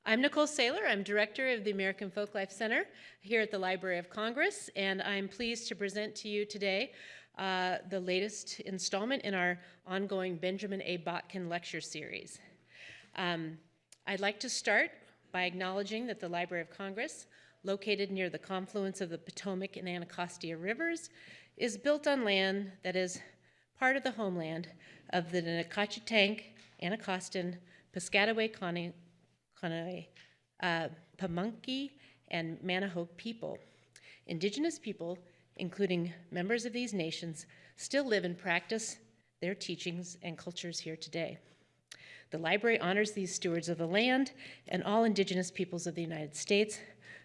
I'm Nicole Saylor. I'm director of the American Folklife Center here at the Library of Congress, and I'm pleased to present to you today the latest installment in our ongoing Benjamin A. Botkin lecture series. I'd like to start by acknowledging that the Library of Congress, located near the confluence of the Potomac and Anacostia rivers, is built on land that is part of the homeland of the Nacotchtank, Anacostan, Piscataway, Pamunkey, and Manahoe people. Indigenous people, including members of these nations, still live and practice their teachings and cultures here today. The library honors these stewards of the land and all indigenous peoples of the United States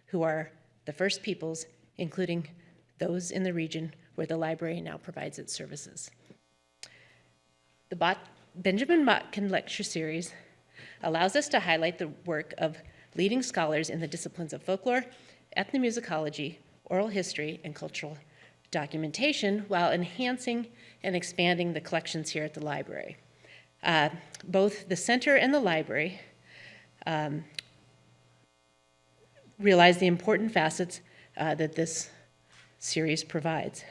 who are the first peoples, including those in the region where the library now provides its services. The Benjamin Botkin Lecture Series allows us to highlight the work of leading scholars in the disciplines of folklore, ethnomusicology, oral history, and cultural documentation while enhancing and expanding the collections here at the library. Both the center and the library realize the important facets that this series provides.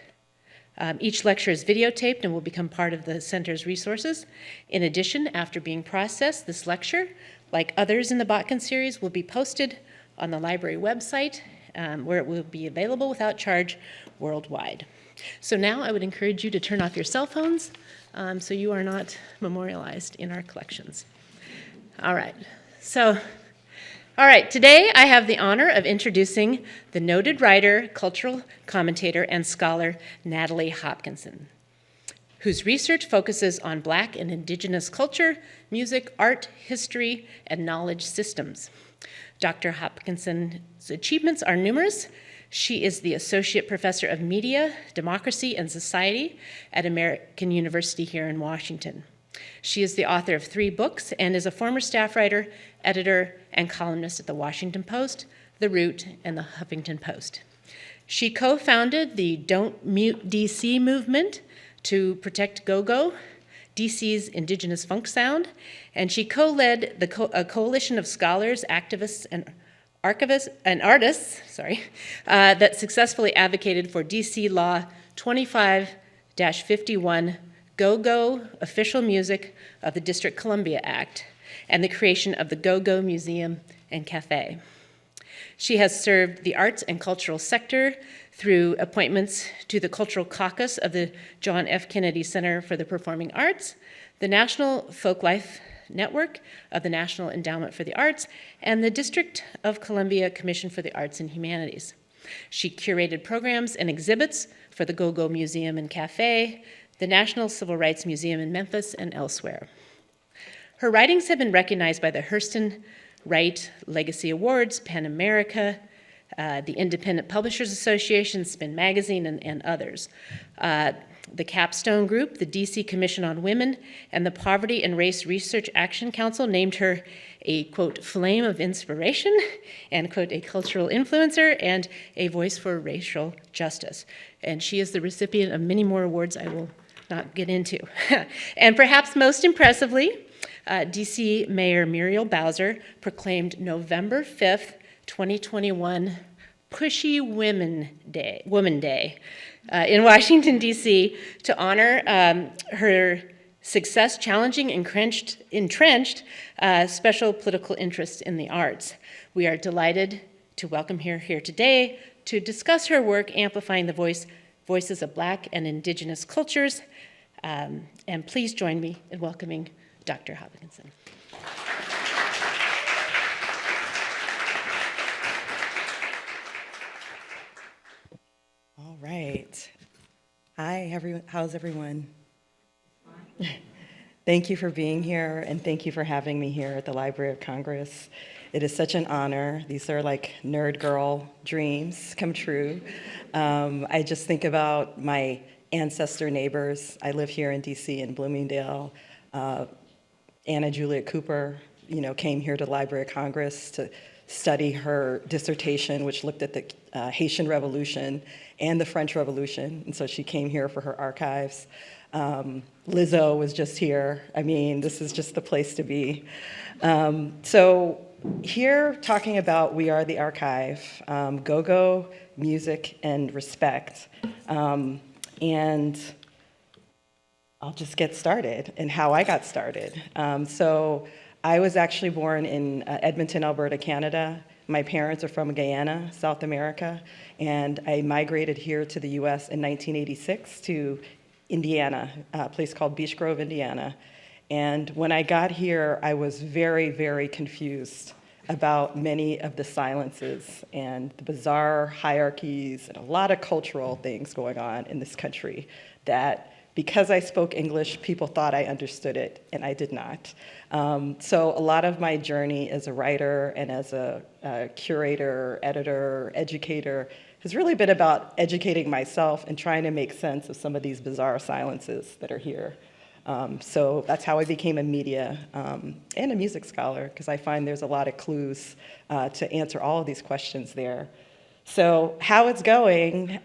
Each lecture is videotaped and will become part of the center's resources. In addition, after being processed, this lecture, like others in the Botkin series, will be posted on the library website where it will be available without charge worldwide. So now I would encourage you to turn off your cell phones so you are not memorialized in our collections. All right, today I have the honor of introducing the noted writer, cultural commentator, and scholar Natalie Hopkinson, whose research focuses on Black and Indigenous culture, music, art, history, and knowledge systems. Dr. Hopkinson's achievements are numerous. She is the Associate Professor of Media, Democracy, and Society at American University here in Washington. She is the author of 3 books and is a former staff writer, editor, and columnist at the Washington Post, The Root, and the Huffington Post. She co-founded the Don't Mute DC movement to protect go-go, DC's indigenous funk sound, and she co-led a coalition of scholars, activists, and archivists and artists, that successfully advocated for DC Law 25-51, Go-Go Official Music of the District Columbia Act, and the creation of the Go-Go Museum and Cafe. She has served the arts and cultural sector through appointments to the Cultural Caucus of the John F. Kennedy Center for the Performing Arts, the National Folklife Network of the National Endowment for the Arts, and the District of Columbia Commission for the Arts and Humanities. She curated programs and exhibits for the Go-Go Museum and Cafe, the National Civil Rights Museum in Memphis, and elsewhere. Her writings have been recognized by the Hurston Wright Legacy Awards, PEN America, the Independent Publishers Association, Spin Magazine, and others. The Capstone Group, the DC Commission on Women, and the Poverty and Race Research Action Council named her a, quote, flame of inspiration, and, quote, a cultural influencer, and a voice for racial justice. And she is the recipient of many more awards I will not get into. And perhaps most impressively, DC Mayor Muriel Bowser proclaimed November 5th, 2021, Pushy Woman Day in Washington, D.C. to honor her success challenging entrenched special political interests in the arts. We are delighted to welcome her here today to discuss her work amplifying the voices of Black and Indigenous cultures. And please join me in welcoming Dr. Hopkinson. All right. Hi, everyone. How's everyone? Thank you for being here, and thank you for having me here at the Library of Congress. It is such an honor. These are like nerd girl dreams come true. I just think about my ancestor neighbors. I live here in DC in Bloomingdale. Anna Juliet Cooper, came here to the Library of Congress to study her dissertation, which looked at the Haitian Revolution and the French Revolution, and so she came here for her archives. Lizzo was just here. I mean, this is just the place to be. So here talking about We Are the Archive, go-go, music, and respect. And I'll just get started and how I got started. So I was actually born in Edmonton, Alberta, Canada. My parents are from Guyana, South America, and I migrated here to the US in 1986 to Indiana, a place called Beech Grove, Indiana. And when I got here, I was very, very confused about many of the silences and the bizarre hierarchies and a lot of cultural things going on in this country that, because I spoke English, people thought I understood it, and I did not. So a lot of my journey as a writer and as a curator, editor, educator has really been about educating myself and trying to make sense of some of these bizarre silences that are here. So that's how I became a media and a music scholar, because I find there's a lot of clues to answer all of these questions there. So how it's going,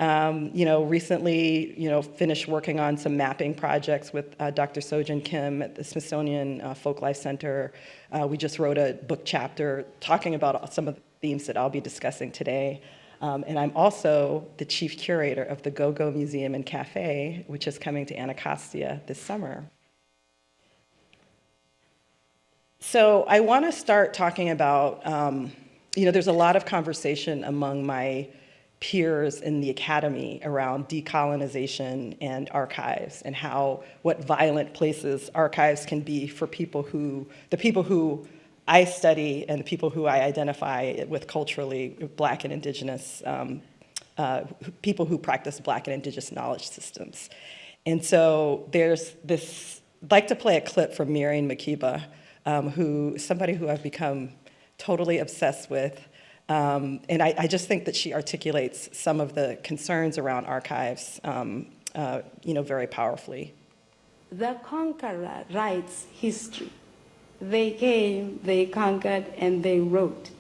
recently, finished working on some mapping projects with Dr. Sojin Kim at the Smithsonian Folklife Center. We just wrote a book chapter talking about some of the themes that I'll be discussing today. And I'm also the chief curator of the Go-Go Museum and Cafe, which is coming to Anacostia this summer. So I want to start talking about, there's a lot of conversation among my peers in the academy around decolonization and archives and what violent places archives can be for the people who I study and the people who I identify with culturally, Black and Indigenous, people who practice Black and Indigenous knowledge systems. And so there's this, I'd like to play a clip from Miriam Makeba, somebody who I've become totally obsessed with. And I just think that she articulates some of the concerns around archives, very powerfully. The conqueror writes history. They came, they conquered, and they wrote.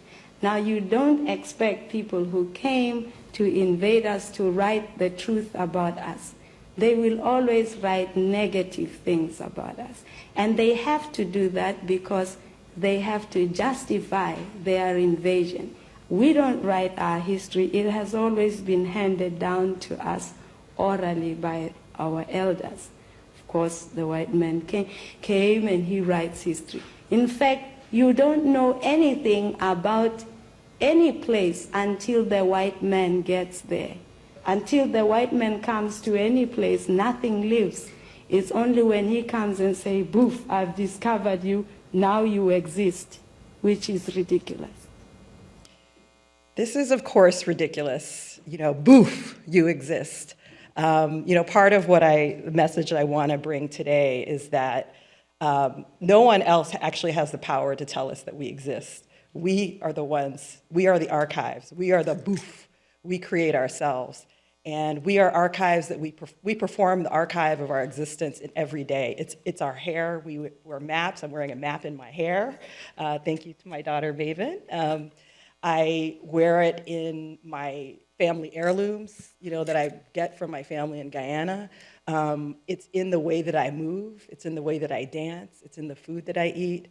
Now, you don't expect people who came to invade us to write the truth about us. They will always write negative things about us. And they have to do that because they have to justify their invasion. We don't write our history. It has always been handed down to us orally by our elders. Of course, the white man came and he writes history. In fact, you don't know anything about any place until the white man gets there. Until the white man comes to any place, nothing lives. It's only when he comes and says, "Boof, I've discovered you, now you exist," which is ridiculous. This is, of course, ridiculous. Boof, you exist. Part of the message I want to bring today is that no one else actually has the power to tell us that we exist. We are the ones, we are the archives, we are the boof, we create ourselves. And we are archives that we perform the archive of our existence in every day. It's our hair, we wear maps, I'm wearing a map in my hair. Thank you to my daughter, Maven. I wear it in my family heirlooms, that I get from my family in Guyana. It's in the way that I move, it's in the way that I dance, it's in the food that I eat.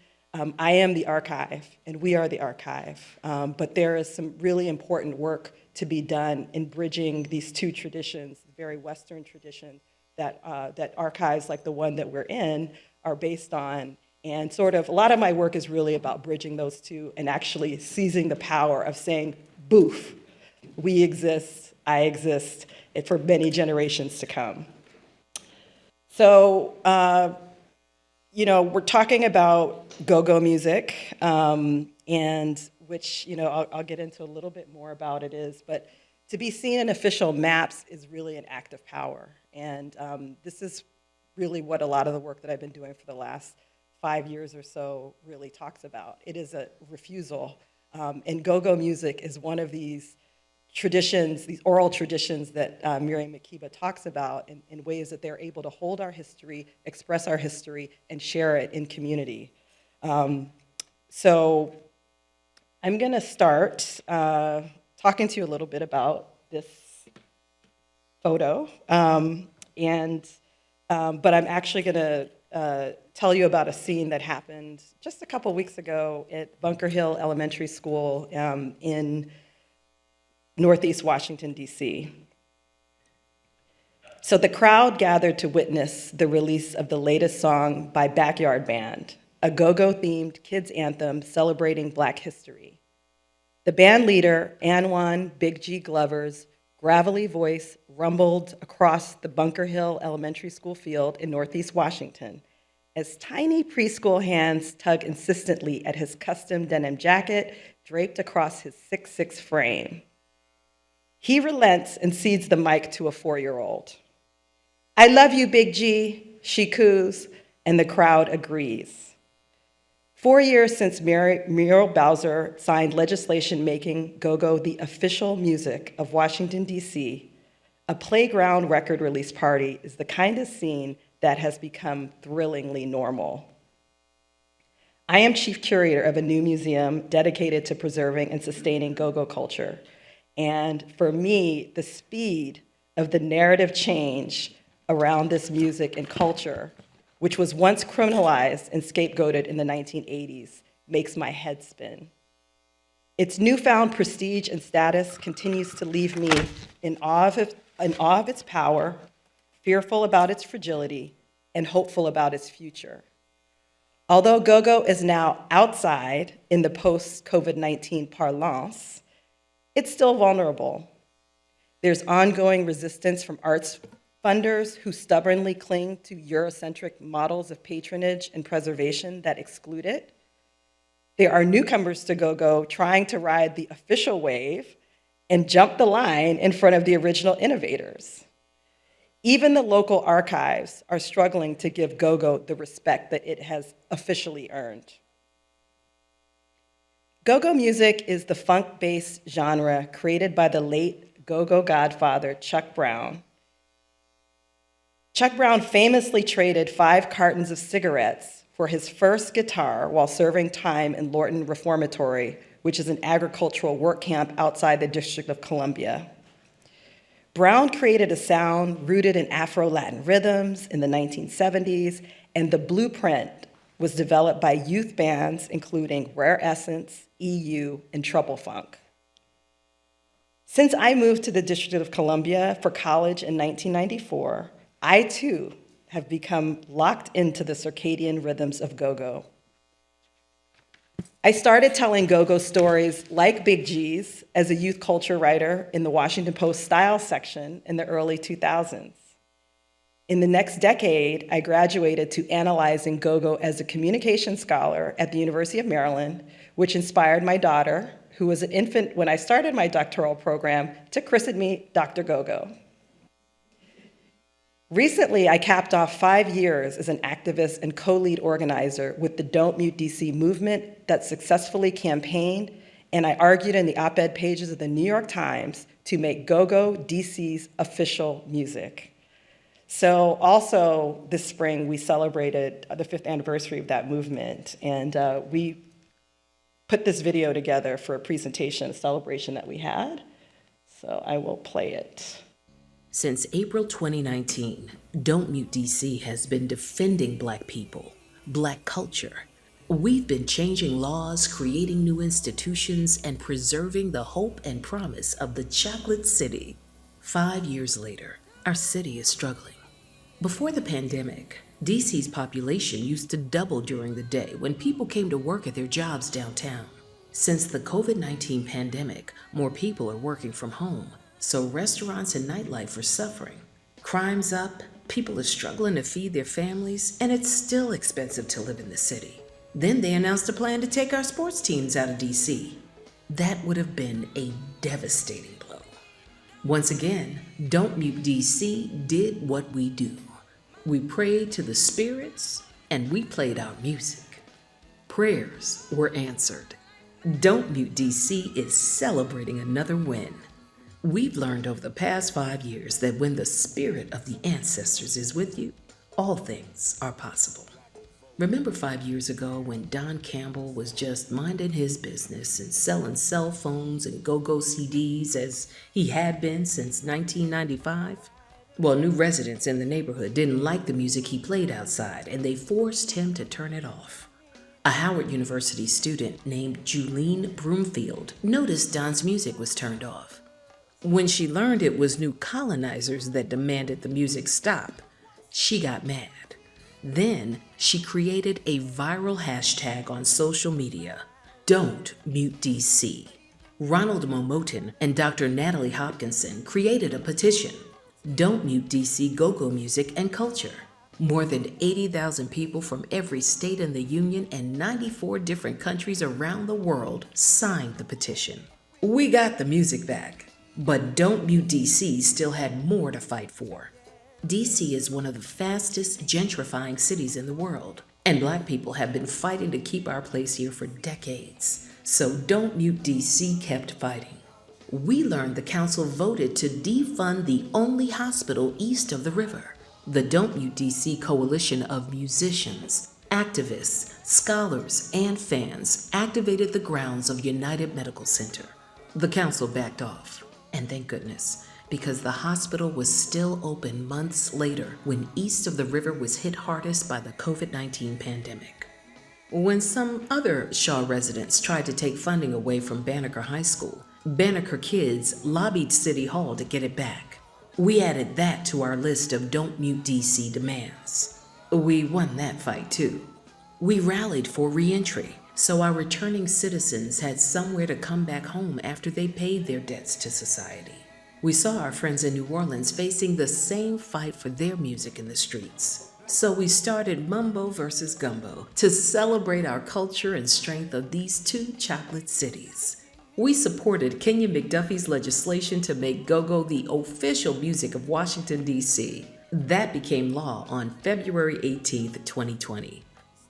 I am the archive, and we are the archive. But there is some really important work to be done in bridging these two traditions, very Western traditions that archives like the one that we're in are based on. And a lot of my work is really about bridging those two and actually seizing the power of saying, boof, we exist, I exist, and for many generations to come. So, we're talking about go-go music, and which, I'll get into a little bit more about but to be seen in official maps is really an act of power. And this is really what a lot of the work that I've been doing for the last 5 years or so really talks about. It is a refusal. And go-go music is one of these traditions, these oral traditions that Miriam Makeba talks about in ways that they're able to hold our history, express our history, and share it in community. So I'm going to start talking to you a little bit about this photo. But I'm actually going to tell you about a scene that happened just a couple weeks ago at Bunker Hill Elementary School in Northeast Washington, D.C. So the crowd gathered to witness the release of the latest song by Backyard Band, a go-go themed kids anthem celebrating Black history. The band leader, Anwan Big G Glover's gravelly voice rumbled across the Bunker Hill Elementary School field in Northeast Washington as tiny preschool hands tug insistently at his custom denim jacket draped across his 6'6" frame. He relents and cedes the mic to a 4-year-old. "I love you, Big G," she coos, and the crowd agrees. 4 years since Muriel Bowser signed legislation making go-go the official music of Washington, D.C., a playground record release party is the kind of scene that has become thrillingly normal. I am chief curator of a new museum dedicated to preserving and sustaining go-go culture. And for me, the speed of the narrative change around this music and culture, which was once criminalized and scapegoated in the 1980s, makes my head spin. Its newfound prestige and status continues to leave me in awe of its power, fearful about its fragility, and hopeful about its future. Although go-go is now outside in the post-COVID-19 parlance, it's still vulnerable. There's ongoing resistance from arts funders who stubbornly cling to Eurocentric models of patronage and preservation that exclude it. There are newcomers to go-go trying to ride the official wave and jump the line in front of the original innovators. Even the local archives are struggling to give go-go the respect that it has officially earned. Go-go music is the funk-based genre created by the late go-go godfather, Chuck Brown. Chuck Brown famously traded 5 cartons of cigarettes for his first guitar while serving time in Lorton Reformatory, which is an agricultural work camp outside the District of Columbia. Brown created a sound rooted in Afro-Latin rhythms in the 1970s, and the blueprint was developed by youth bands including Rare Essence, EU, and Trouble Funk. Since I moved to the District of Columbia for college in 1994, I too have become locked into the circadian rhythms of go-go. I started telling go-go stories like Big G's as a youth culture writer in the Washington Post Style section in the early 2000s. In the next decade, I graduated to analyzing go-go as a communication scholar at the University of Maryland, which inspired my daughter, who was an infant when I started my doctoral program, to christen me Dr. Go-Go. Recently, I capped off 5 years as an activist and co-lead organizer with the Don't Mute DC movement that successfully campaigned, and I argued in the op-ed pages of the New York Times to make go-go DC's official music. So also this spring, we celebrated the 5th anniversary of that movement, and we put this video together for a presentation, a celebration that we had. So I will play it. Since April 2019, Don't Mute DC has been defending Black people, Black culture. We've been changing laws, creating new institutions, and preserving the hope and promise of the Chocolate City. 5 years later, our city is struggling. Before the pandemic, DC's population used to double during the day when people came to work at their jobs downtown. Since the COVID-19 pandemic, more people are working from home, so restaurants and nightlife are suffering. Crime's up, people are struggling to feed their families, and it's still expensive to live in the city. Then they announced a plan to take our sports teams out of DC. That would have been a devastating blow. Once again, Don't Mute DC did what we do. We prayed to the spirits, and we played our music. Prayers were answered. Don't Mute DC is celebrating another win. We've learned over the past 5 years that when the spirit of the ancestors is with you, all things are possible. Remember 5 years ago when Don Campbell was just minding his business and selling cell phones and go-go CDs as he had been since 1995? Well, new residents in the neighborhood didn't like the music he played outside, and they forced him to turn it off. A Howard University student named Julene Broomfield noticed Don's music was turned off. When she learned it was new colonizers that demanded the music stop, she got mad. Then she created a viral hashtag on social media, Don't Mute DC. Ronald Momotin and Dr. Natalie Hopkinson created a petition, Don't Mute DC Go-Go Music and Culture. More than 80,000 people from every state in the Union and 94 different countries around the world signed the petition. We got the music back, but Don't Mute DC still had more to fight for. DC is one of the fastest gentrifying cities in the world, and Black people have been fighting to keep our place here for decades. So Don't Mute DC kept fighting. We learned the council voted to defund the only hospital east of the river. The Don't Mute DC coalition of musicians, activists, scholars, and fans activated the grounds of United Medical Center. The council backed off, and thank goodness, because the hospital was still open months later when east of the river was hit hardest by the COVID-19 pandemic. When some other Shaw residents tried to take funding away from Banneker High School, Banneker kids lobbied City Hall to get it back. We added that to our list of Don't Mute DC demands. We won that fight too. We rallied for re-entry, so our returning citizens had somewhere to come back home after they paid their debts to society. We saw our friends in New Orleans facing the same fight for their music in the streets. So we started Mumbo versus Gumbo to celebrate our culture and strength of these two chocolate cities. We supported Kenya McDuffie's legislation to make go-go the official music of Washington, D.C. That became law on February 18, 2020.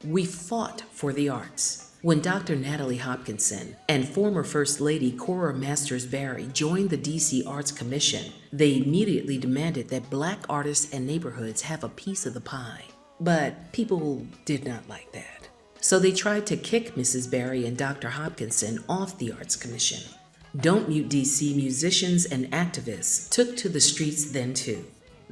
We fought for the arts. When Dr. Natalie Hopkinson and former First Lady Cora Masters Barry joined the D.C. Arts Commission, they immediately demanded that Black artists and neighborhoods have a piece of the pie. But people did not like that. So they tried to kick Mrs. Barry and Dr. Hopkinson off the Arts Commission. Don't Mute DC musicians and activists took to the streets then too.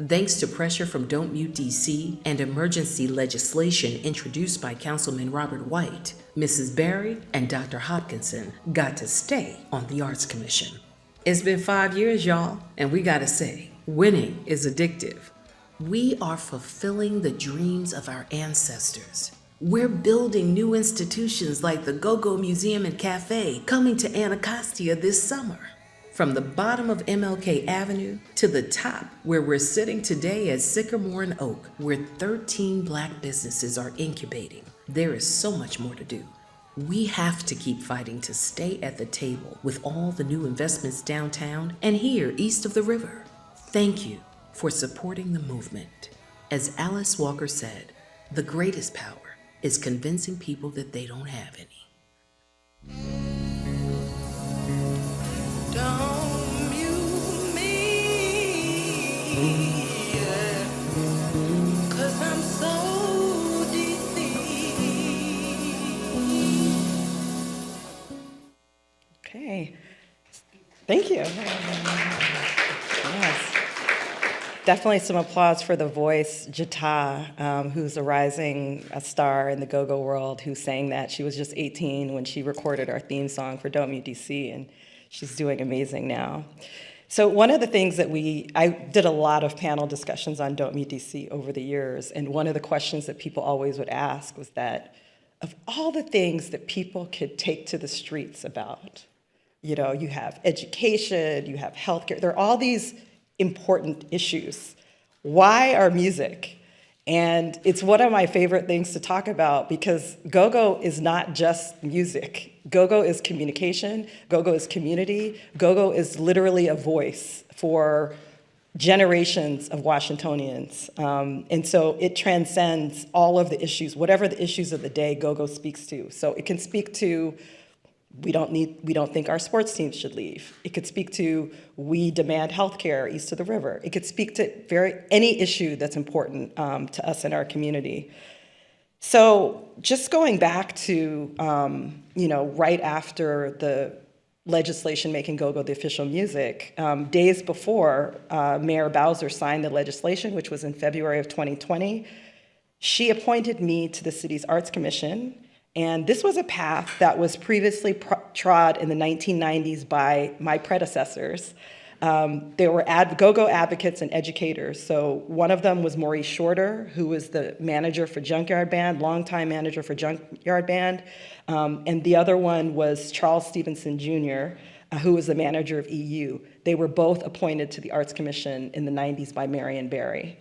Thanks to pressure from Don't Mute DC and emergency legislation introduced by Councilman Robert White, Mrs. Barry and Dr. Hopkinson got to stay on the Arts Commission. It's been 5 years, y'all, and we gotta say, winning is addictive. We are fulfilling the dreams of our ancestors. We're building new institutions like the Go-Go Museum and Cafe coming to Anacostia this summer. From the bottom of MLK Avenue to the top where we're sitting today at Sycamore and Oak, where 13 Black businesses are incubating, there is so much more to do. We have to keep fighting to stay at the table with all the new investments downtown and here east of the river. Thank you for supporting the movement. As Alice Walker said, the greatest power is convincing people that they don't have any. Don't mute me, yeah, 'cause I'm so DC. Okay, thank you. Yes. Definitely some applause for the voice, Jata, who's a rising star in the go-go world, who sang that. She was just 18 when she recorded our theme song for Don't Mute DC, and she's doing amazing now. So one of the things that I did a lot of panel discussions on Don't Mute DC over the years, and one of the questions that people always would ask was that, of all the things that people could take to the streets about, you know, you have education, you have healthcare, there are all these important issues. Why our music? And it's one of my favorite things to talk about because go-go is not just music. Go-go is communication, go-go is community, go-go is literally a voice for generations of Washingtonians. And so it transcends all of the issues, whatever the issues of the day go-go speaks to. So it can speak to we don't think our sports teams should leave. It could speak to we demand healthcare east of the river. It could speak to any issue that's important to us in our community. So just going back to right after the legislation making go-go the official music. Days before Mayor Bowser signed the legislation, which was in February of 2020, she appointed me to the city's Arts Commission, and this was a path that was previously trod in the 1990s by my predecessors. There were go-go advocates and educators. So one of them was Maurice Shorter, who was the manager for Junkyard Band, longtime manager for Junkyard Band. And the other one was Charles Stevenson Jr., who was the manager of EU. They were both appointed to the Arts Commission in the 90s by Marion Barry.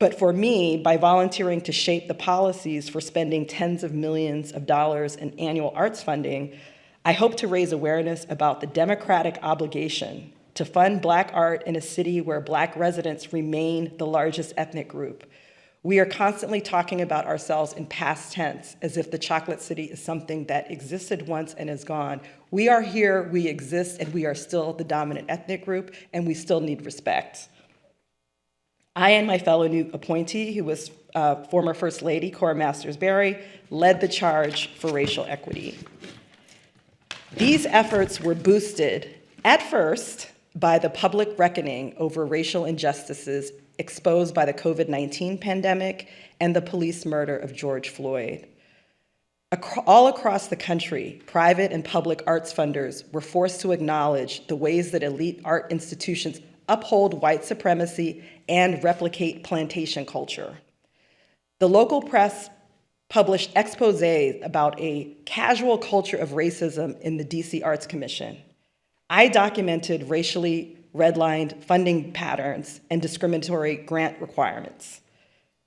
But for me, by volunteering to shape the policies for spending tens of millions of dollars in annual arts funding, I hope to raise awareness about the democratic obligation to fund Black art in a city where Black residents remain the largest ethnic group. We are constantly talking about ourselves in past tense, as if the Chocolate City is something that existed once and is gone. We are here, we exist, and we are still the dominant ethnic group, and we still need respect. I and my fellow new appointee, who was former First Lady Cora Masters Berry, led the charge for racial equity. These efforts were boosted, at first, by the public reckoning over racial injustices exposed by the COVID-19 pandemic and the police murder of George Floyd. All across the country, private and public arts funders were forced to acknowledge the ways that elite art institutions uphold white supremacy and replicate plantation culture. The local press published exposés about a casual culture of racism in the DC Arts Commission. I documented racially redlined funding patterns and discriminatory grant requirements.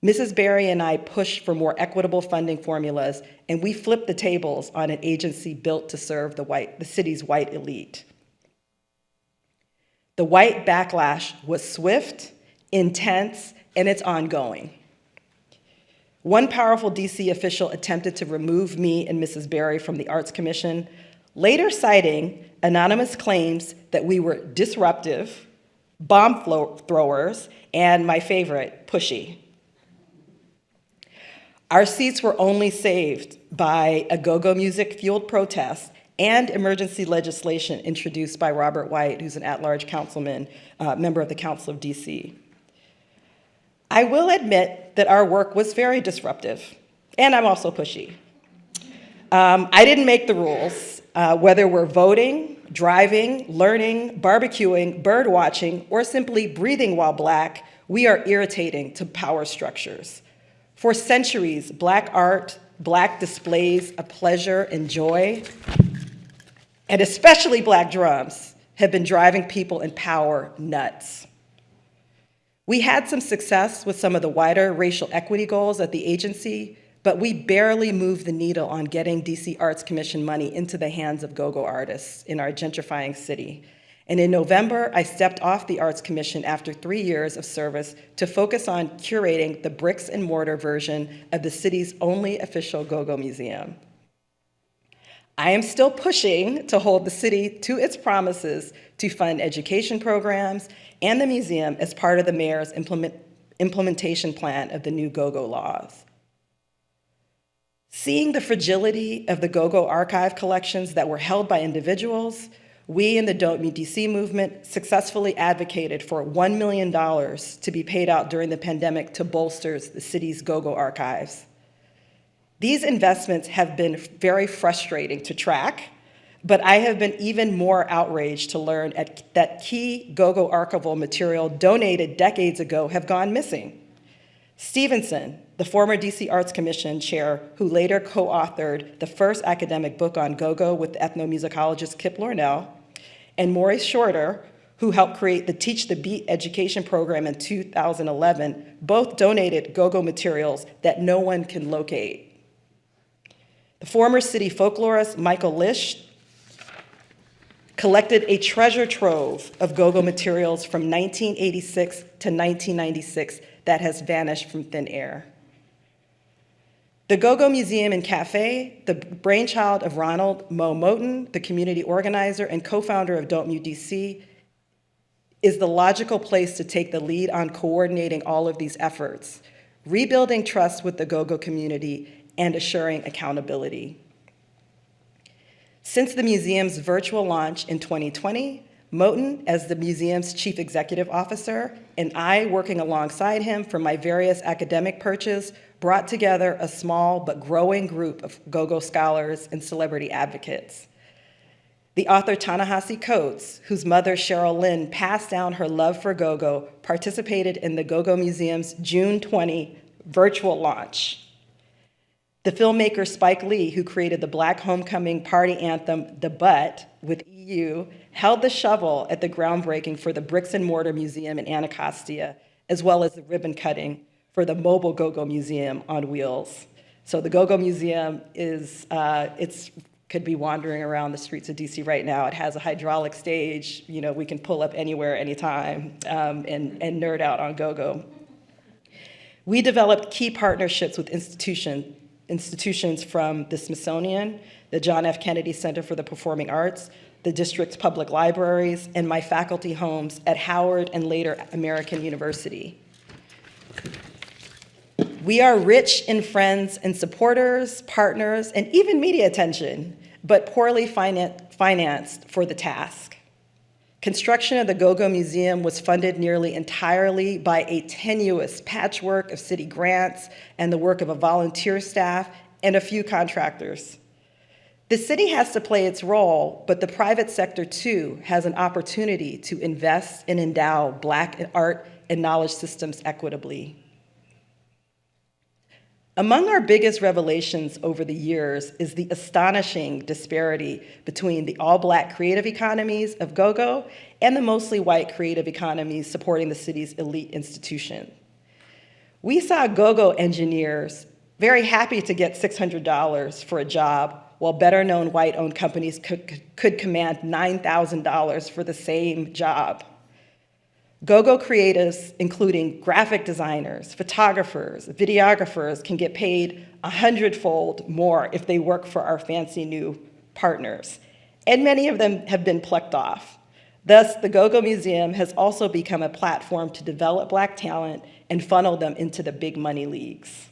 Mrs. Berry and I pushed for more equitable funding formulas, and we flipped the tables on an agency built to serve the city's white elite. The white backlash was swift, intense, and it's ongoing. One powerful DC official attempted to remove me and Mrs. Berry from the Arts Commission, later citing anonymous claims that we were disruptive, bomb throwers, and my favorite, pushy. Our seats were only saved by a go-go music-fueled protest and emergency legislation introduced by Robert White, who's an at-large councilman, member of the Council of DC. I will admit that our work was very disruptive, and I'm also pushy. I didn't make the rules, whether we're voting, driving, learning, barbecuing, bird watching, or simply breathing while Black, we are irritating to power structures. For centuries, Black art, Black displays of pleasure and joy, and especially Black drums, have been driving people in power nuts. We had some success with some of the wider racial equity goals at the agency, but we barely moved the needle on getting DC Arts Commission money into the hands of go-go artists in our gentrifying city. And in November, I stepped off the Arts Commission after 3 years of service to focus on curating the bricks and mortar version of the city's only official go-go museum. I am still pushing to hold the city to its promises to fund education programs and the museum as part of the mayor's implementation plan of the new go-go laws. Seeing the fragility of the go-go archive collections that were held by individuals, we in the Don't Mute DC movement successfully advocated for $1 million to be paid out during the pandemic to bolster the city's go-go archives. These investments have been very frustrating to track, but I have been even more outraged to learn that key go-go archival material donated decades ago have gone missing. Stevenson, the former DC Arts Commission chair who later co-authored the first academic book on go-go with the ethnomusicologist Kip Lornell, and Maurice Shorter, who helped create the Teach the Beat education program in 2011, both donated go-go materials that no one can locate. The former city folklorist Michael Lish collected a treasure trove of go-go materials from 1986 to 1996 that has vanished from thin air. The Go-Go Museum and Cafe, the brainchild of Ronald Mo Moten, the community organizer and co-founder of Don't Mute DC, is the logical place to take the lead on coordinating all of these efforts, rebuilding trust with the go-go community and assuring accountability. Since the museum's virtual launch in 2020, Moten, as the museum's chief executive officer, and I, working alongside him from my various academic perches, brought together a small but growing group of go-go scholars and celebrity advocates. The author Ta-Nehisi Coates, whose mother Cheryl Lynn passed down her love for go-go, participated in the Go-Go Museum's June 20 virtual launch. The filmmaker Spike Lee, who created the Black homecoming party anthem, The Butt, with EU, held the shovel at the groundbreaking for the Bricks and Mortar Museum in Anacostia, as well as the ribbon cutting for the mobile Go-Go Museum on wheels. So the Go-Go Museum could be wandering around the streets of DC right now. It has a hydraulic stage. You know, we can pull up anywhere, anytime, and nerd out on go-go. We developed key partnerships with institutions from the Smithsonian, the John F. Kennedy Center for the Performing Arts, the district's public libraries, and my faculty homes at Howard and later American University. We are rich in friends and supporters, partners, and even media attention, but poorly financed for the task. Construction of the Go-Go Museum was funded nearly entirely by a tenuous patchwork of city grants and the work of a volunteer staff and a few contractors. The city has to play its role, but the private sector too has an opportunity to invest and endow Black art and knowledge systems equitably. Among our biggest revelations over the years is the astonishing disparity between the all-Black creative economies of go-go and the mostly white creative economies supporting the city's elite institution. We saw go-go engineers very happy to get $600 for a job, while better-known white-owned companies could command $9,000 for the same job. Go-go creatives, including graphic designers, photographers, videographers, can get paid 100-fold more if they work for our fancy new partners, and many of them have been plucked off. Thus, the Go-Go Museum has also become a platform to develop Black talent and funnel them into the big money leagues.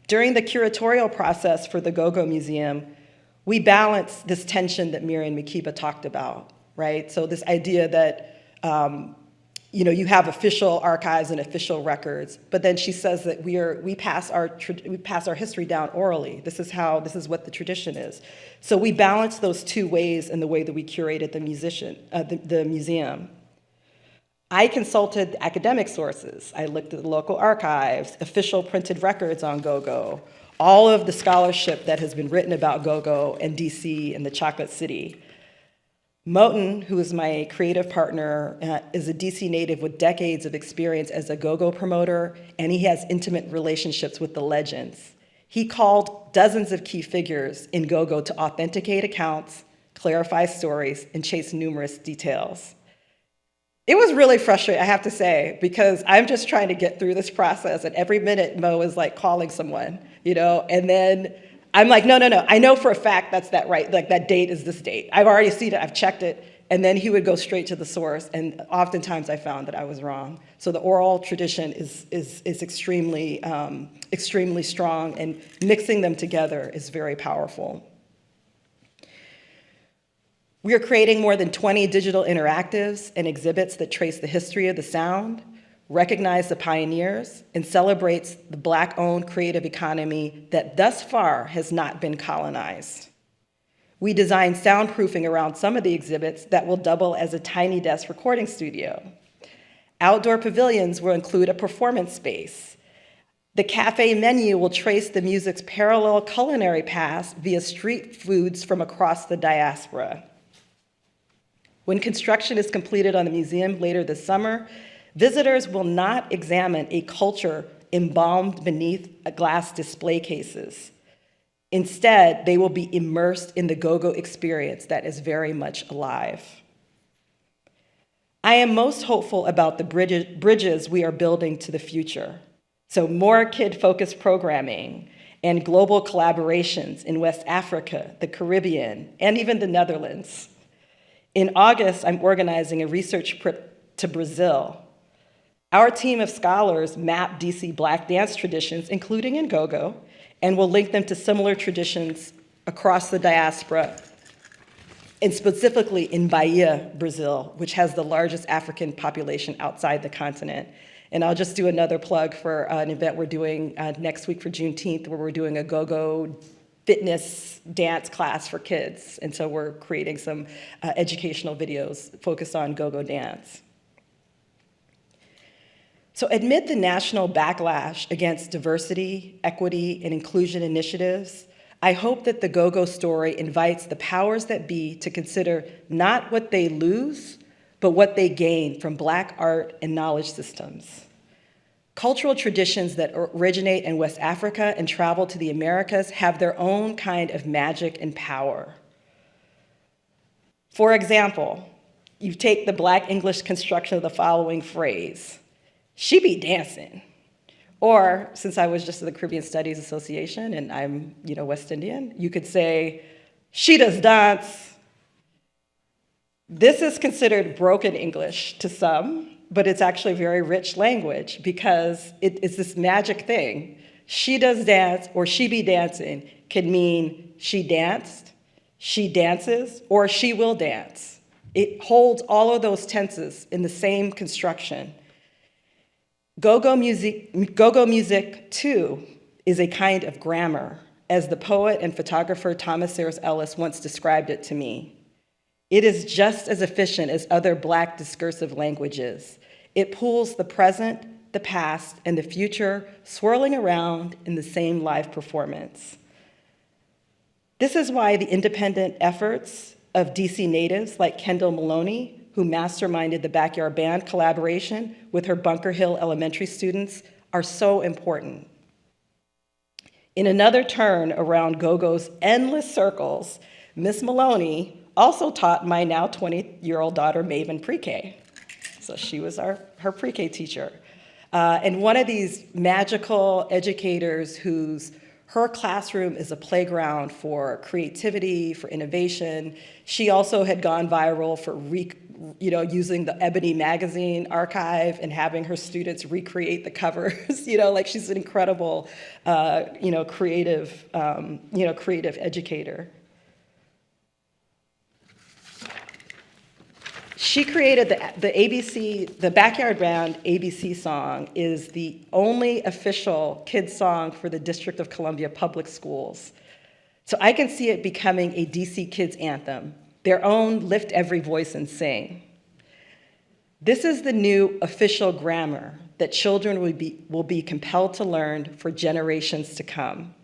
During the curatorial process for the Go-Go Museum, we balanced this tension that Miriam Makeba talked about, right? So this idea that you have official archives and official records, but then she says that we pass our history down orally. This is what the tradition is. So we balance those two ways in the way that we curated the museum. I consulted academic sources. I looked at the local archives, official printed records on go-go, all of the scholarship that has been written about go-go and DC and the Chocolate City. Moten, who is my creative partner, is a DC native with decades of experience as a go-go promoter, and he has intimate relationships with the legends. He called dozens of key figures in go-go to authenticate accounts, clarify stories, and chase numerous details. It was really frustrating, I have to say, because I'm just trying to get through this process, and every minute Mo is like calling someone, and then I'm like, no, I know for a fact that's that right, like that date is this date. I've already seen it, I've checked it, and then he would go straight to the source, and oftentimes I found that I was wrong. So the oral tradition is extremely, extremely strong, and mixing them together is very powerful. We are creating more than 20 digital interactives and exhibits that trace the history of the sound, recognize the pioneers, and celebrates the Black-owned creative economy that thus far has not been colonized. We designed soundproofing around some of the exhibits that will double as a tiny desk recording studio. Outdoor pavilions will include a performance space. The cafe menu will trace the music's parallel culinary past via street foods from across the diaspora. When construction is completed on the museum later this summer, visitors will not examine a culture embalmed beneath glass display cases. Instead, they will be immersed in the go-go experience that is very much alive. I am most hopeful about the bridges we are building to the future. So more kid-focused programming and global collaborations in West Africa, the Caribbean, and even the Netherlands. In August, I'm organizing a research trip to Brazil. Our team of scholars map DC Black dance traditions, including in go-go, and will link them to similar traditions across the diaspora, and specifically in Bahia, Brazil, which has the largest African population outside the continent. And I'll just do another plug for an event we're doing next week for Juneteenth, where we're doing a go-go fitness dance class for kids. And so we're creating some educational videos focused on go-go dance. So amid the national backlash against diversity, equity, and inclusion initiatives, I hope that the go-go story invites the powers that be to consider not what they lose, but what they gain from Black art and knowledge systems. Cultural traditions that originate in West Africa and travel to the Americas have their own kind of magic and power. For example, you take the Black English construction of the following phrase: "She be dancing." Or, since I was just at the Caribbean Studies Association and I'm, West Indian, you could say, "She does dance." This is considered broken English to some, but it's actually very rich language because it's this magic thing. She does dance or she be dancing can mean she danced, she dances, or she will dance. It holds all of those tenses in the same construction. Go-go music, too, is a kind of grammar, as the poet and photographer Thomas Sayers Ellis once described it to me. It is just as efficient as other Black discursive languages. It pulls the present, the past, and the future swirling around in the same live performance. This is why the independent efforts of DC natives like Kendall Maloney, who masterminded the Backyard Band collaboration with her Bunker Hill Elementary students, are so important. In another turn around go-go's endless circles, Miss Maloney also taught my now 20-year-old daughter Maven pre-K. So she was her pre-K teacher. And one of these magical educators her classroom is a playground for creativity, for innovation. She also had gone viral for using the Ebony magazine archive and having her students recreate the covers. She's an incredible, creative educator. She created the Backyard Band ABC song is the only official kids song for the District of Columbia Public Schools. So I can see it becoming a DC kids anthem, their own lift every voice and sing. This is the new official grammar that children will be compelled to learn for generations to come.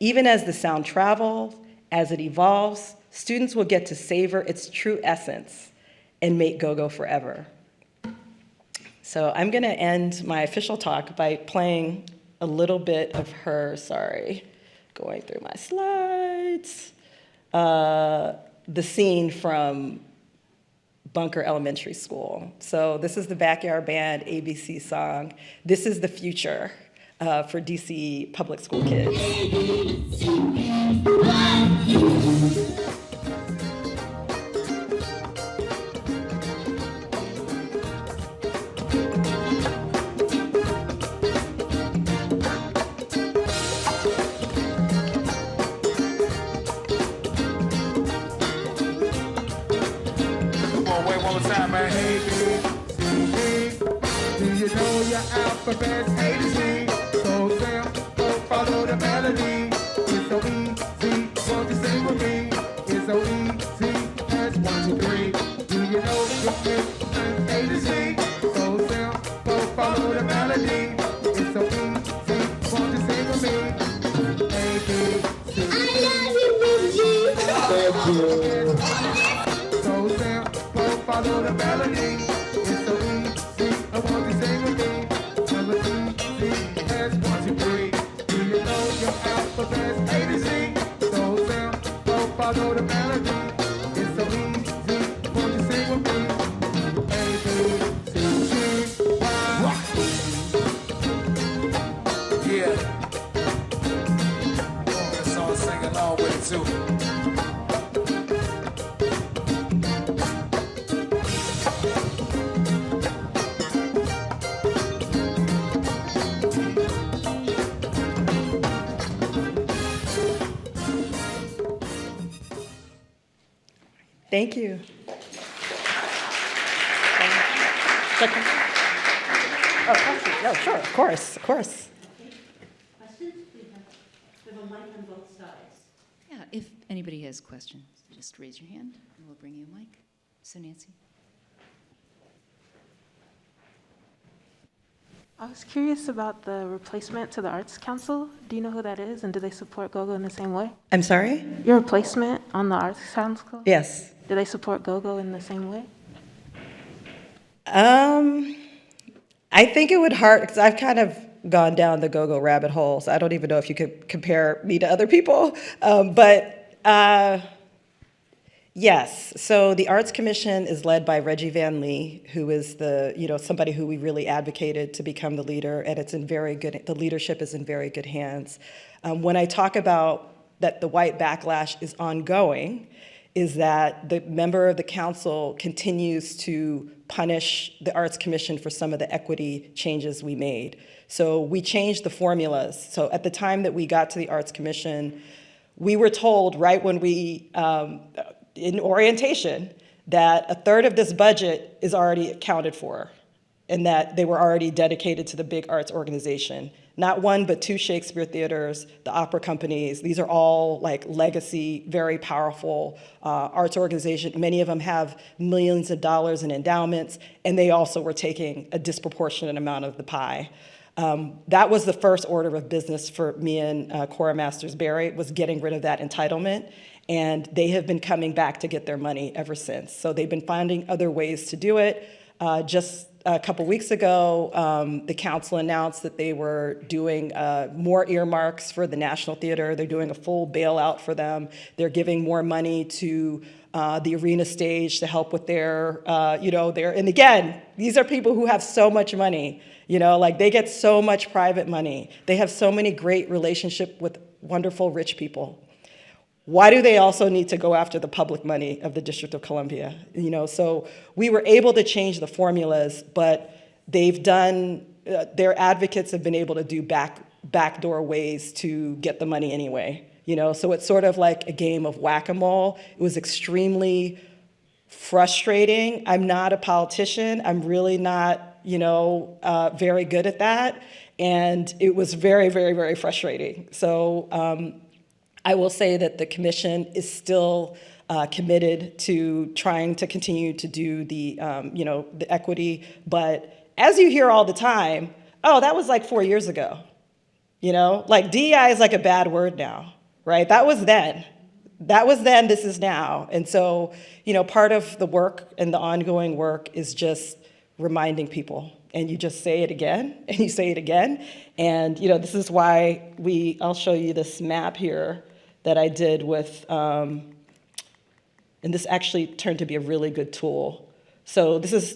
Even as the sound travels, as it evolves, students will get to savor its true essence and make go-go forever. So I'm gonna end my official talk by playing a little bit of her, going through my slides, the scene from Bunker Elementary School. So this is the Backyard Band ABC song. This is the future for DC public school kids. Wait one more time, man. Hey, B, C, D. Do you know your alphabet? A to Z. So simple, follow the melody. It's so easy, won't you sing with me? It's so easy as 1, 2, 3. Do you know your alphabet? A to Z. So simple, follow the melody. It's so easy, won't you sing with me? A, B, C. I love you, Big G. Thank you. So simple, follow the melody. It's so easy, I want you to sing with me. Melody, as 1, 2, 3. Do you know your alphabet? A to Z. So simple, follow the melody. It's so easy, won't you sing with me? A, B, C, G, Y. Yeah. That song sing along with it too. Thank you. Oh, questions? No, sure, of course, of course. Questions? We have a mic on both sides. Yeah, if anybody has questions, just raise your hand and we'll bring you a mic. So Nancy? I was curious about the replacement to the Arts Council. Do you know who that is, and do they support GoGo in the same way? I'm sorry? Your replacement on the Arts Council? Yes. Do they support GoGo in the same way? I think it would hurt, because I've kind of gone down the go-go rabbit hole, so I don't even know if you could compare me to other people. Yes, so the Arts Commission is led by Reggie Van Lee, who is somebody who we really advocated to become the leader, and the leadership is in very good hands. When I talk about that the white backlash is ongoing, is that the member of the council continues to punish the Arts Commission for some of the equity changes we made. So we changed the formulas. So at the time that we got to the Arts Commission, we were told right when we, in orientation, that a third of this budget is already accounted for, and that they were already dedicated to the big arts organization. Not one, but two Shakespeare theaters, the opera companies. These are all like legacy, very powerful arts organizations. Many of them have millions of dollars in endowments, and they also were taking a disproportionate amount of the pie. That was the first order of business for me and Cora Masters Berry, was getting rid of that entitlement. And they have been coming back to get their money ever since. So they've been finding other ways to do it. Just a couple weeks ago, the council announced that they were doing more earmarks for the National Theater. They're doing a full bailout for them. They're giving more money to the Arena Stage to help with their, and again, these are people who have so much money, they get so much private money. They have so many great relationships with wonderful rich people. Why do they also need to go after the public money of the District of Columbia? So we were able to change the formulas, but they've done, their advocates have been able to do backdoor ways to get the money anyway. So it's sort of like a game of whack-a-mole. It was extremely frustrating. I'm not a politician. I'm really not, very good at that. And it was very, very, very frustrating. So I will say that the commission is still committed to trying to continue to do the, the equity. But as you hear all the time, oh, that was like 4 years ago. Like DEI is like a bad word now, right? That was then. That was then, this is now. And so, part of the work and the ongoing work is just reminding people. And you just say it again, and you say it again. And, this is why I'll show you this map here that I did with, and this actually turned to be a really good tool. So this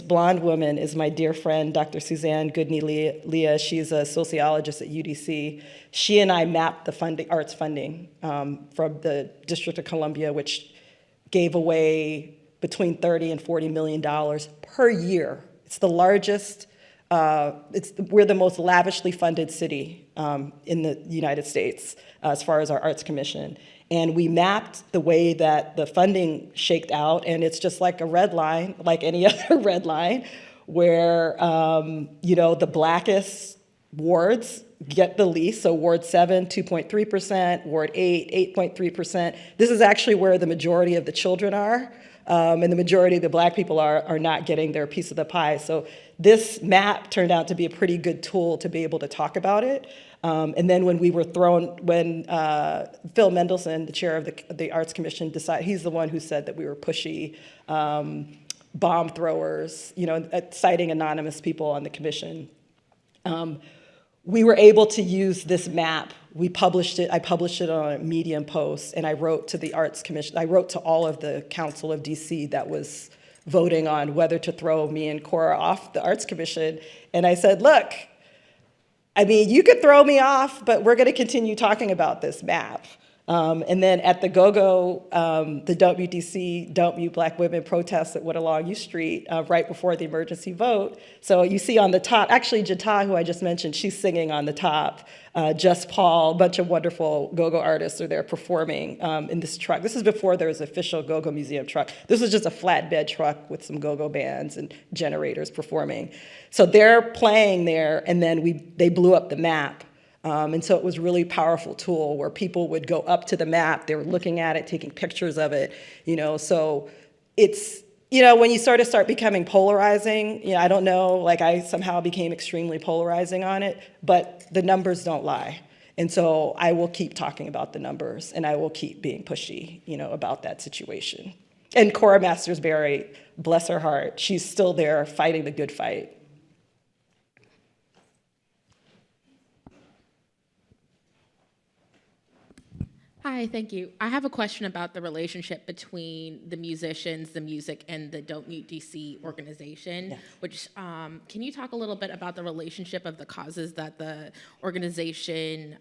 blonde woman is my dear friend, Dr. Suzanne Goodney-Leah. She's a sociologist at UDC. She and I mapped the arts funding from the District of Columbia, which gave away between $30 and $40 million per year. It's the largest, we're the most lavishly funded city in the United States as far as our Arts Commission. And we mapped the way that the funding shaked out, and it's just like a red line, like any other red line, where the blackest wards get the least. So Ward 7, 2.3%, Ward 8, 8.3%. This is actually where the majority of the children are, and the majority of the Black people are not getting their piece of the pie. So this map turned out to be a pretty good tool to be able to talk about it. And then when Phil Mendelson, the chair of the Arts Commission, decided, he's the one who said that we were pushy, bomb throwers, citing anonymous people on the commission. We were able to use this map. I published it on a Medium post, and I wrote to the Arts Commission. I wrote to all of the Council of DC that was voting on whether to throw me and Cora off the Arts Commission. And I said, look, you could throw me off, but we're going to continue talking about this map. And then at the Go-Go, the Don't Mute DC, Don't Mute Black Women protests that went along U Street right before the emergency vote. So you see on the top, actually Jata, who I just mentioned, she's singing on the top. Just Paul, a bunch of wonderful go-go artists are there performing in this truck. This is before there was an official Go-Go Museum truck. This was just a flatbed truck with some go-go bands and generators performing. So they're playing there, and then they blew up the map. And so it was a really powerful tool where people would go up to the map, they were looking at it, taking pictures of it, so it's, when you start becoming polarizing, I don't know, like I somehow became extremely polarizing on it, but the numbers don't lie. And so I will keep talking about the numbers, and I will keep being pushy, about that situation. And Cora Masters-Berry, bless her heart, she's still there fighting the good fight. Hi, thank you. I have a question about the relationship between the musicians, the music, and the Don't Mute DC organization. Yeah. Which, can you talk a little bit about the relationship of the causes that the organization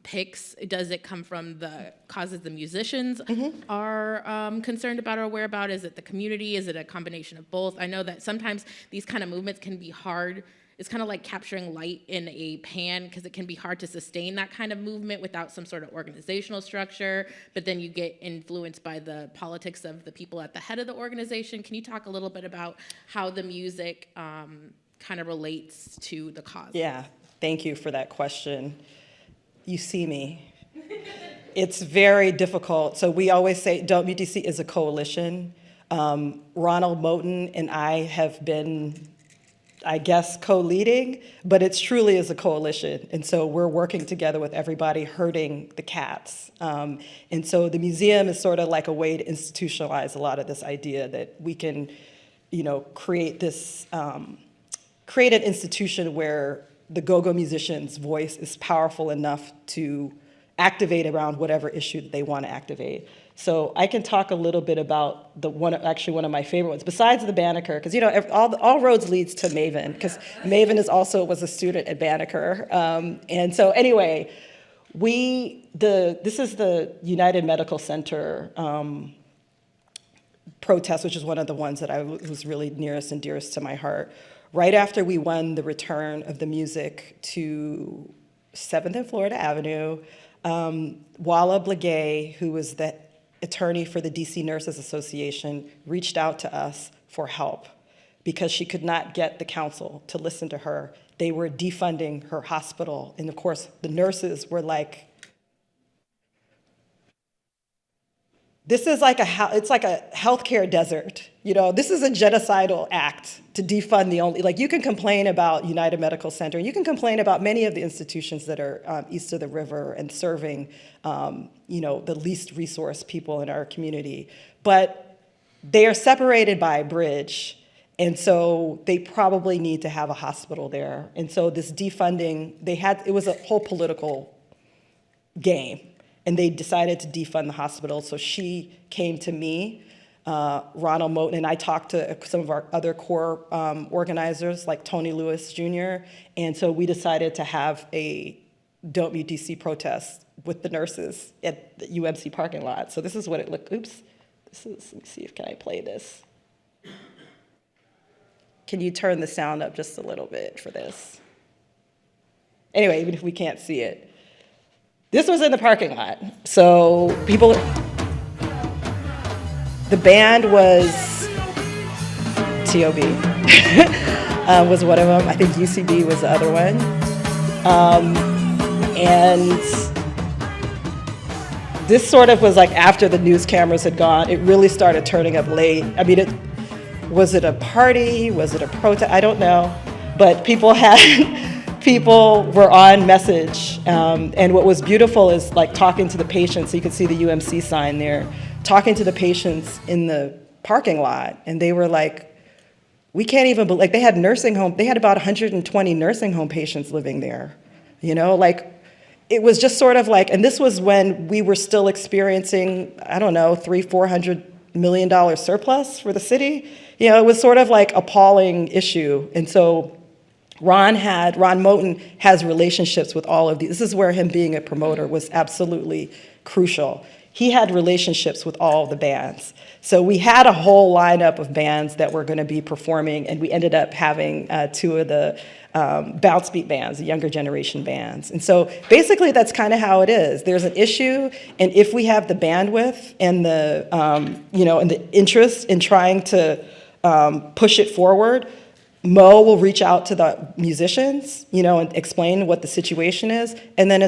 picks? Does it come from the causes the musicians are concerned about or aware about? Is it the community? Is it a combination of both? I know that sometimes these kind of movements can be hard. It's kind of like capturing light in a pan, because it can be hard to sustain that kind of movement without some sort of organizational structure, but then you get influenced by the politics of the people at the head of the organization. Can you talk a little bit about how the music kind of relates to the cause? Yeah, thank you for that question. You see me. It's very difficult. So we always say Don't Mute DC is a coalition. Ronald Moten and I have been, I guess, co-leading, but it's truly is a coalition. And so we're working together with everybody herding the cats. And so the museum is sort of like a way to institutionalize a lot of this idea that we can, create an institution where the go-go musician's voice is powerful enough to activate around whatever issue that they want to activate. So I can talk a little bit about one of my favorite ones, besides the Banneker, because all roads leads to Maven, because Maven was a student at Banneker. And so anyway, this is the United Medical Center protest, which is one of the ones that was really nearest and dearest to my heart. Right after we won the return of the music to 7th and Florida Avenue, Walla Blagay, who was the attorney for the DC Nurses Association, reached out to us for help because she could not get the council to listen to her. They were defunding her hospital. And of course, the nurses were like, this is like it's like a healthcare desert. This is a genocidal act to defund you can complain about United Medical Center, you can complain about many of the institutions that are east of the river and serving, the least resourced people in our community. But they are separated by a bridge, and so they probably need to have a hospital there. And so this defunding, it was a whole political game. And they decided to defund the hospital. So she came to me, Ronald Moten, and I talked to some of our other core organizers like Tony Lewis Jr. And so we decided to have a Don't Mute DC protest with the nurses at the UMC parking lot. So this is what it looked, let me see if can I play this. Can you turn the sound up just a little bit for this? Anyway, even if we can't see it. This was in the parking lot. So the band was TOB, was one of them. I think UCB was the other one. And this sort of was like after the news cameras had gone, it really started turning up late. I mean, was it a party? Was it a protest? I don't know. But people were on message, and what was beautiful is like talking to the patients. So you can see the UMC sign there, talking to the patients in the parking lot, and they were like, we can't even believe, they had nursing home, they had about 120 nursing home patients living there, it was just sort of like, and this was when we were still experiencing, I don't know, $300-400 million surplus for the city. It was sort of like appalling issue, and so Ron Moten has relationships with all of these. This is where him being a promoter was absolutely crucial. He had relationships with all the bands. So we had a whole lineup of bands that were going to be performing, and we ended up having two of the bounce beat bands, the younger generation bands. And so basically that's kind of how it is. There's an issue, and if we have the bandwidth and the, and the interest in trying to push it forward, Mo will reach out to the musicians, and explain what the situation is, and then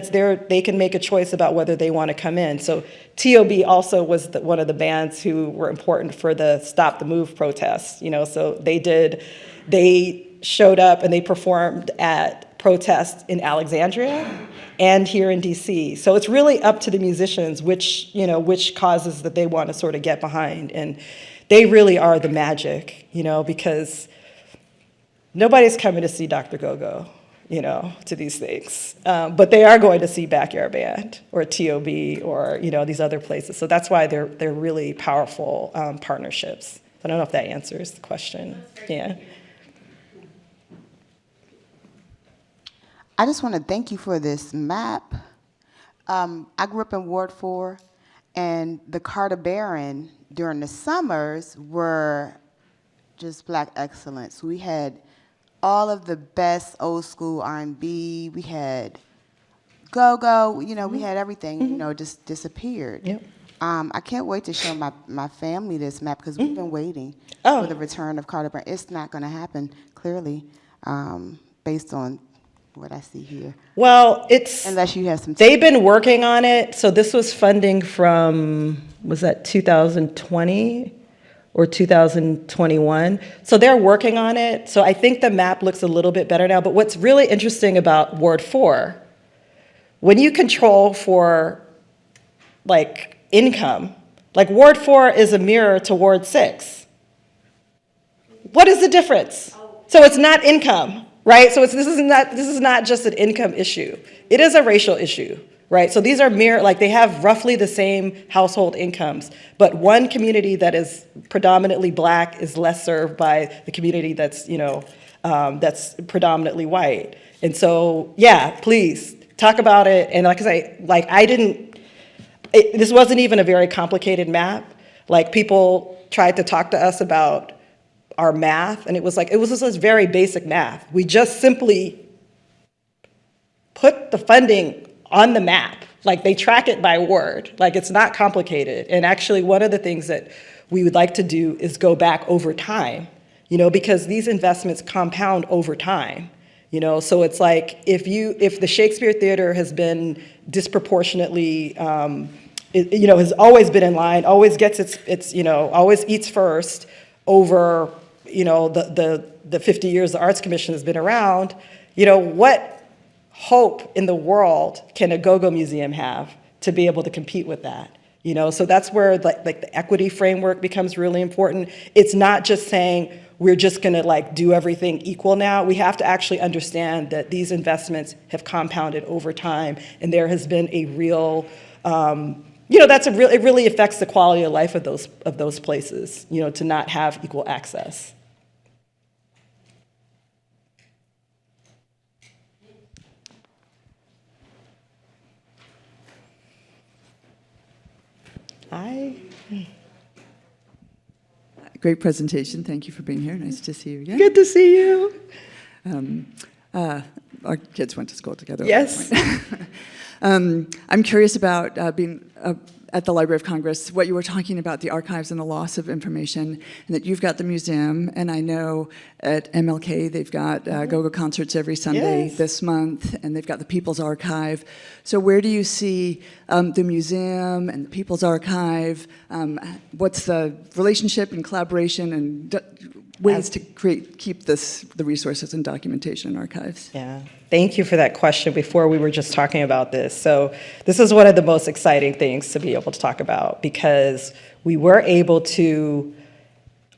they can make a choice about whether they want to come in. So TOB also was one of the bands who were important for the Stop the Move protests, so they showed up and they performed at protests in Alexandria and here in DC. So it's really up to the musicians which causes that they want to sort of get behind, and they really are the magic, because nobody's coming to see Dr. Go-Go, to these things. But they are going to see Backyard Band or TOB or, these other places. So that's why they're really powerful partnerships. I don't know if that answers the question. Yeah. I just want to thank you for this map. I grew up in Ward 4, and the Carter Barron during the summers were just Black excellence. We had all of the best old school R&B. We had go-go. We had everything. Just disappeared. Yep. I can't wait to show my family this map because we've been waiting for the return of Carter Barron. It's not going to happen clearly, based on what I see here. Well, unless you have some. They've been working on it. So this was funding from, was that 2020 or 2021? So they're working on it. So I think the map looks a little bit better now. But what's really interesting about Ward 4, when you control for income, Ward 4 is a mirror to Ward 6. What is the difference? So it's not income. Right? So this is not just an income issue. It is a racial issue, right? So these are they have roughly the same household incomes, but one community that is predominantly Black is less served by the community that's, that's predominantly white. And so, yeah, please talk about it. And this wasn't even a very complicated map. People tried to talk to us about our math, and it was just this very basic math. We just simply put the funding on the map. They track it by word. It's not complicated. And actually, one of the things that we would like to do is go back over time, because these investments compound over time. So it's if the Shakespeare Theater has been disproportionately, has always been in line, always gets its always eats first over the 50 years the Arts Commission has been around, what hope in the world can a go-go museum have to be able to compete with that? So that's where the equity framework becomes really important. It's not just saying we're just gonna do everything equal now. We have to actually understand that these investments have compounded over time, and there has been a real it really affects the quality of life of those places, to not have equal access. Great presentation. Thank you for being here. Nice to see you again. Good to see you. Our kids went to school together. Yes. I'm curious about being at the Library of Congress, what you were talking about, the archives and the loss of information, and that you've got the museum, and I know at MLK they've got go-go concerts every Sunday this month, and they've got the People's Archive. So where do you see the museum and the People's Archive? What's the relationship and collaboration and ways to keep the resources and documentation and archives? Yeah, thank you for that question before we were just talking about this. So this is one of the most exciting things to be able to talk about, because we were able to,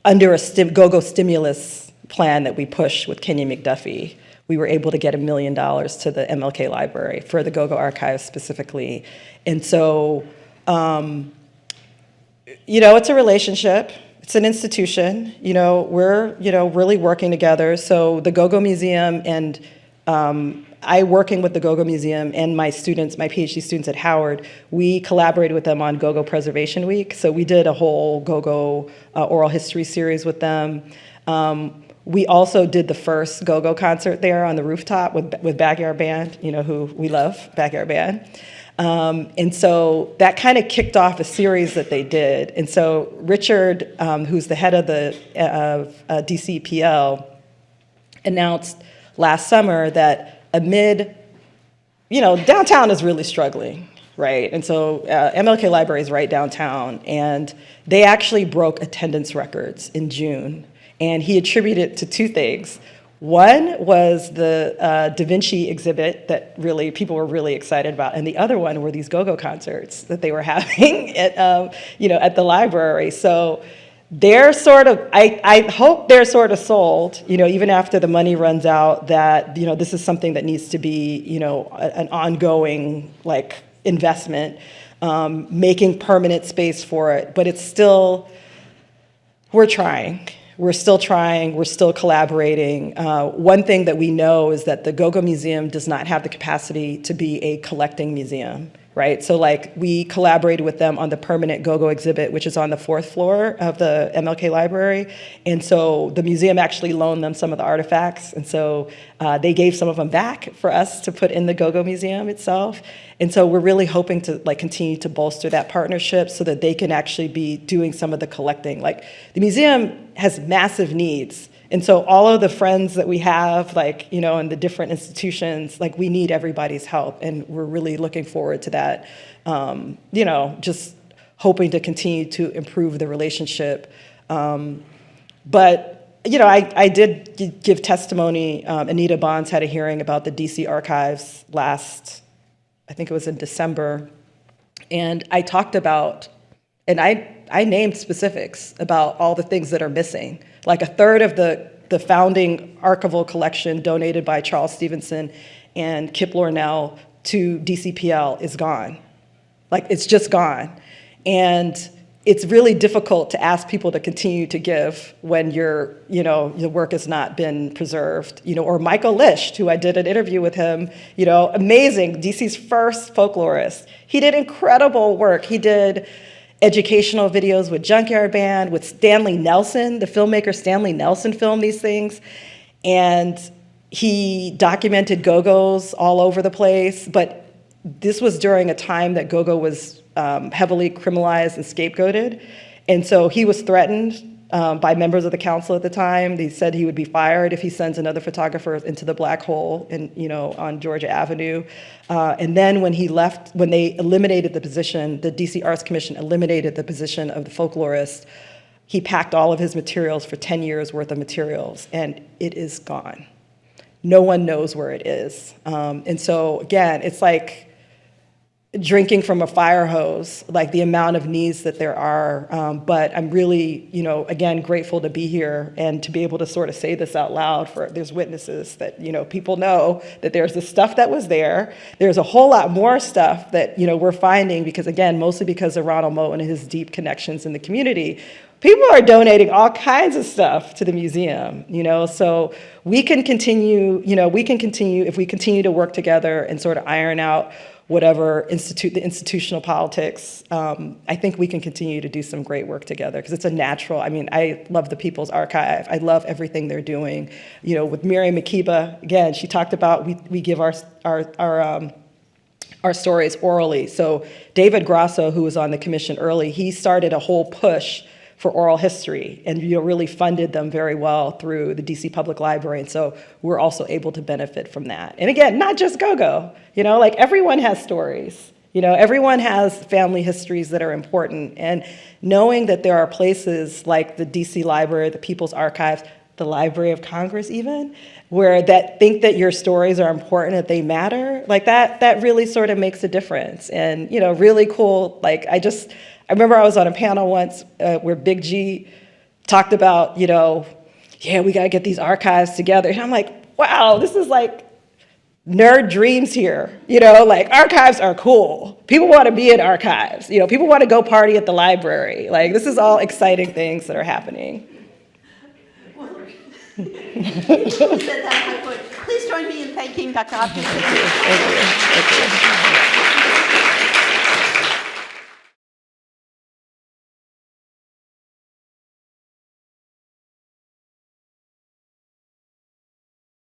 under a go-go stimulus plan that we pushed with Kenya McDuffie, we were able to get $1 million to the MLK Library for the go-go archives specifically. And so, it's a relationship. It's an institution. We're, really working together. So the Go-Go Museum and I, working with the Go-Go Museum and my students, my PhD students at Howard, we collaborated with them on Go-Go Preservation Week. So we did a whole Go-Go oral history series with them. We also did the first Go-Go concert there on the rooftop with Backyard Band, who we love, Backyard Band. And so that kind of kicked off a series that they did. And so Richard, who's the head of the DCPL, announced last summer that amid, downtown is really struggling, right? And so MLK Library is right downtown, and they actually broke attendance records in June. And he attributed it to two things. One was the Da Vinci exhibit that really people were really excited about, and the other one were these go-go concerts that they were having at the library. So they're sort of, I hope they're sort of sold, even after the money runs out, that this is something that needs to be an ongoing investment, making permanent space for it. But it's still, we're trying. We're still trying, we're still collaborating. One thing that we know is that the Go-Go Museum does not have the capacity to be a collecting museum, right? So we collaborated with them on the permanent Go-Go exhibit, which is on the 4th floor of the MLK Library. And so the museum actually loaned them some of the artifacts. And so they gave some of them back for us to put in the Go-Go Museum itself. And so we're really hoping to continue to bolster that partnership so that they can actually be doing some of the collecting. The museum has massive needs. And so all of the friends that we have, in the different institutions, we need everybody's help. And we're really looking forward to that, just hoping to continue to improve the relationship. But I did give testimony. Anita Bonds had a hearing about the DC archives I think it was in December. And I talked about, and I named specifics about all the things that are missing. A third of the founding archival collection donated by Charles Stevenson and Kip Lornell to DCPL is gone. It's just gone. And it's really difficult to ask people to continue to give when your work has not been preserved. Or Michael Lish, who I did an interview with him, amazing, DC's first folklorist. He did incredible work. He did educational videos with Junkyard Band, with Stanley Nelson, the filmmaker Stanley Nelson filmed these things. And he documented go-go's all over the place. But this was during a time that go-go was heavily criminalized and scapegoated. And so he was threatened by members of the council at the time. They said he would be fired if he sends another photographer into the black hole on Georgia Avenue. And then when he left, when they eliminated the position, the DC Arts Commission eliminated the position of the folklorist, he packed all of his materials for 10 years worth of materials, and it is gone. No one knows where it is. And so again, it's like drinking from a fire hose, the amount of needs that there are. But I'm really, again, grateful to be here and to be able to sort of say this out loud there's witnesses that, people know that there's the stuff that was there. There's a whole lot more stuff that, we're finding because, again, mostly because of Ronald Moe and his deep connections in the community. People are donating all kinds of stuff to the museum, so we can continue, if we continue to work together and sort of iron out whatever the institutional politics, I think we can continue to do some great work together because it's a natural. I love the People's Archive. I love everything they're doing. With Miriam Makeba, again, she talked about we give our stories orally. So David Grasso, who was on the commission early, he started a whole push for oral history and really funded them very well through the DC Public Library. And so we're also able to benefit from that. And again, not just go-go, everyone has stories. Everyone has family histories that are important. And knowing that there are places like the DC Library, the People's Archives, the Library of Congress even, where that think that your stories are important, that they matter, that really sort of makes a difference. And, really cool, I remember I was on a panel once where Big G talked about, we got to get these archives together. And I'm like, wow, this is nerd dreams here. You know, like archives are cool. People want to be in archives. You know, people want to go party at the library. Like this is all exciting things that are happening. Please join me in thanking Dr. Hopkins. Thank you.